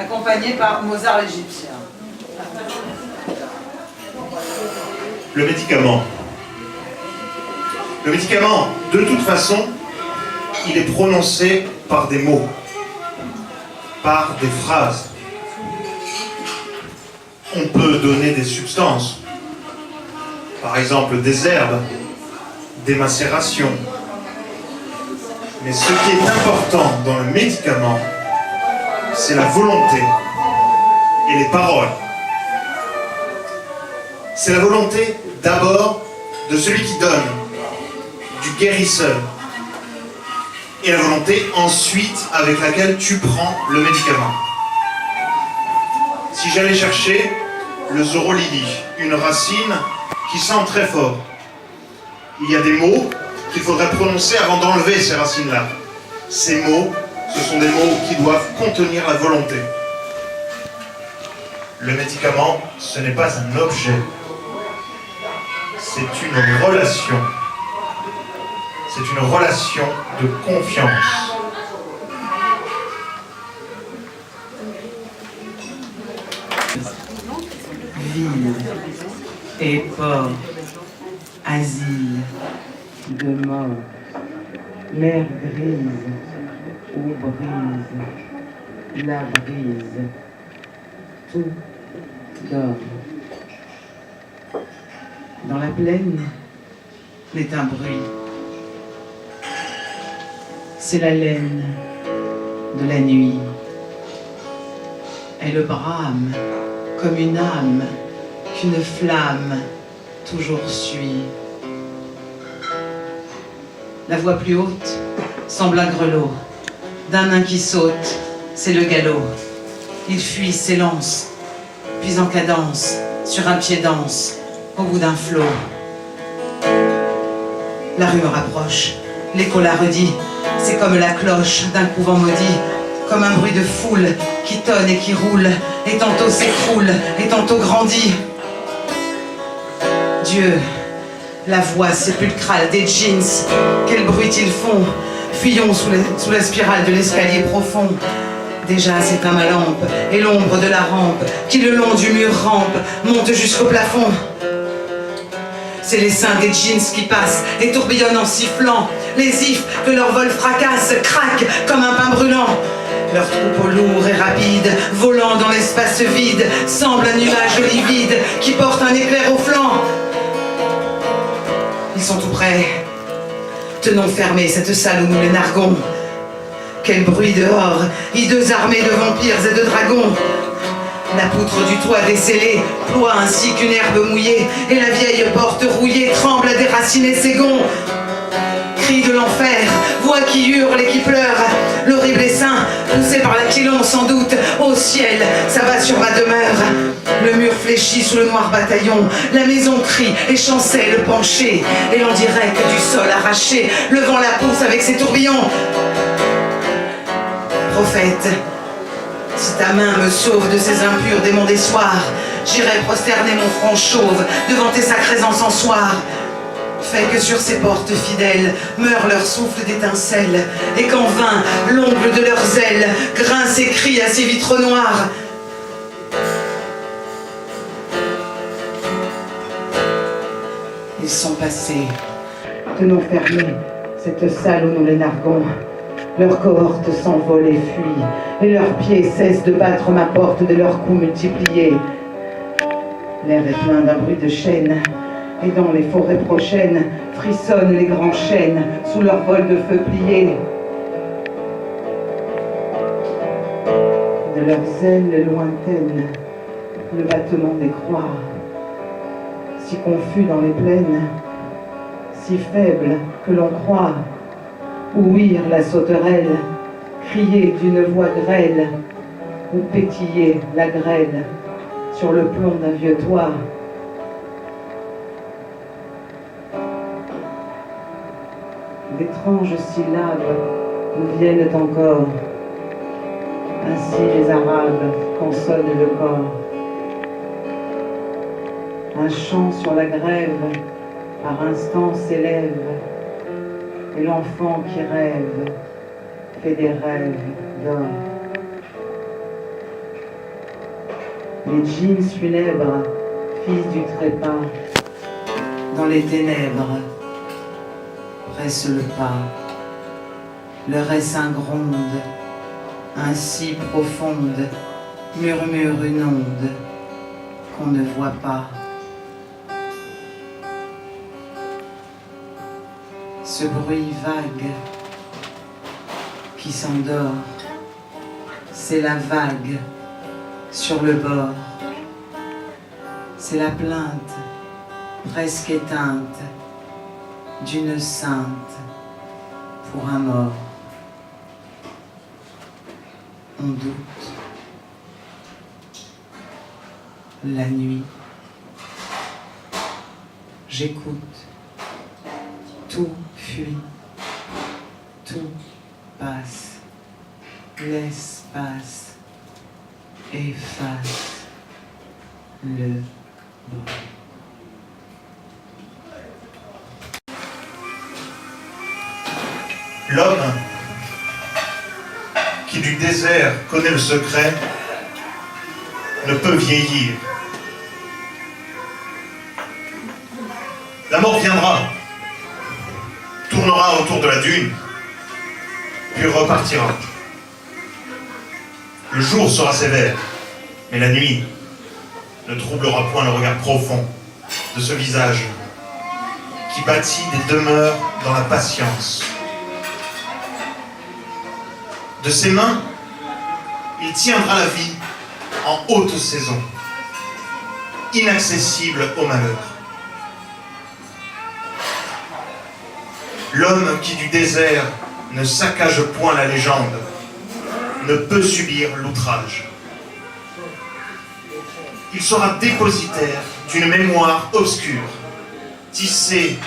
accompagné par Mozart l'Égyptien. Le médicament. Le médicament, de toute façon, il est prononcé par des mots, par des phrases. On peut donner des substances, par exemple des herbes, des macérations. Mais ce qui est important dans le médicament, c'est la volonté et les paroles. C'est la volonté d'abord de celui qui donne, du guérisseur. Et la volonté ensuite avec laquelle tu prends le médicament. Si j'allais chercher le Zorolili, une racine qui sent très fort, il y a des mots qu'il faudrait prononcer avant d'enlever ces racines-là. Ces mots, ce sont des mots qui doivent contenir la volonté. Le médicament, ce n'est pas un objet. C'est une relation. C'est une relation de confiance. Ville et port, asile de mort, mer grise où brise la brise, tout dort. Dans la plaine n'est un bruit. C'est la laine de la nuit. Elle brame comme une âme qu'une flamme toujours suit. La voix plus haute semble un grelot d'un nain qui saute, c'est le galop. Il fuit, s'élance, puis en cadence, sur un pied danse, au bout d'un flot. La rue me rapproche, l'écho la redit, c'est comme la cloche d'un couvent maudit, comme un bruit de foule qui tonne et qui roule, et tantôt s'écroule, et tantôt grandit. Dieu, la voix sépulcrale des jeans, quel bruit ils font, fuyons sous la spirale de l'escalier profond. Déjà s'éteint ma lampe, et l'ombre de la rampe, qui le long du mur rampe, monte jusqu'au plafond. C'est les seins des jeans qui passent et tourbillonnent en sifflant, les ifs que leur vol fracasse, craquent comme un pain brûlant. Leur troupeau lourd et rapide, volant dans l'espace vide, semble un nuage livide qui porte un éclair au flanc. Ils sont tout près. Tenons fermée cette salle où nous les narguons. Quel bruit dehors, hideuses armées de vampires et de dragons. La poutre du toit décellée ploie ainsi qu'une herbe mouillée, et la vieille porte rouillée tremble à déraciner ses gonds. Cris de l'enfer, voix qui hurle et qui pleure, l'horrible essaim, poussé par l'aquilon sans doute, au ciel, s'abat sur ma demeure. Le mur fléchit sous le noir bataillon, la maison crie et chancelle penchée, et l'on dirait que du sol arraché, le vent la pousse avec ses tourbillons. Prophète, si ta main me sauve de ces impurs démons des soirs, j'irai prosterner mon front chauve devant tes sacrés encensoirs. Fais que sur ces portes fidèles meure leur souffle d'étincelles, et qu'en vain l'ongle de leurs ailes grince et crie à ces vitres noires. Ils sont passés. Tenons fermés cette salle où nous les narguons. Leurs cohortes s'envolent et fuient, et leurs pieds cessent de battre ma porte de leurs coups multipliés. L'air est plein d'un bruit de chaînes, et dans les forêts prochaines frissonnent les grands chênes sous leur vol de feu plié. De leurs ailes lointaines, le battement des croix, si confus dans les plaines, si faible que l'on croit, ouïr la sauterelle, crier d'une voix grêle, ou pétiller la grêle sur le plomb d'un vieux toit. D'étranges syllabes nous viennent encore, ainsi les Arabes consonnent le corps. Un chant sur la grève par instants s'élève, et l'enfant qui rêve fait des rêves d'or. les jeans funèbres, fils du trépas, dans les ténèbres, presse le pas, leur essaim gronde, ainsi profonde, murmure une onde qu'on ne voit pas. Ce bruit vague qui s'endort, c'est la vague sur le bord, c'est la plainte presque éteinte d'une sainte pour un mort. On doute. La nuit, j'écoute. Tout fuit, tout passe. L'espace efface le bruit. L'homme qui du désert connaît le secret ne peut vieillir. La mort viendra, tournera autour de la dune, puis repartira. Le jour sera sévère, mais la nuit ne troublera point le regard profond de ce visage qui bâtit des demeures dans la patience. De ses mains, il tiendra la vie en haute saison, inaccessible au malheur. L'homme qui du désert ne saccage point la légende ne peut subir l'outrage. Il sera dépositaire d'une mémoire obscure, tissée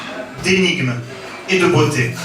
d'énigmes et de beauté.